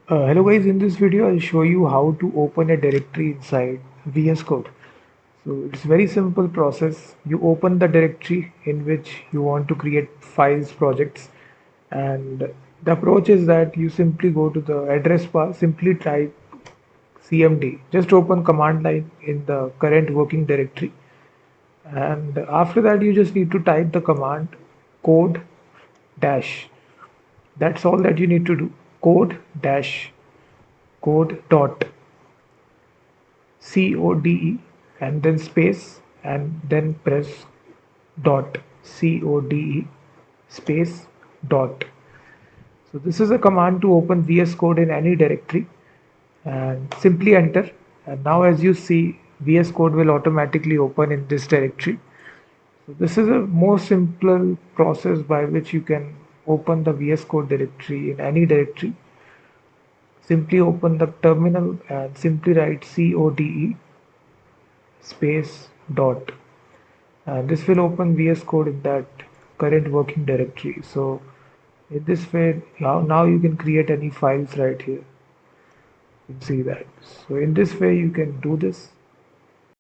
Hello guys, in this video I'll show you how to open a directory inside VS Code. So it's very simple process. You open the directory in which you want to create files, projects, and the approach is that you simply go to the address bar, simply type cmd, just open command line in the current working directory, and after that you just need to type the command code dash. That's all that you need to do. Code dash code dot code and then space and then press dot code space dot. So this is a command to open VS Code in any directory, and simply enter, and now as you see VS Code will automatically open in this directory. So this is a more simpler process by which you can open the VS Code directory in any directory. Simply open the terminal and simply write code space dot, and this will open VS Code in that current working directory. So in this way, now you can create any files right here. You can see that. So in this way you can do this.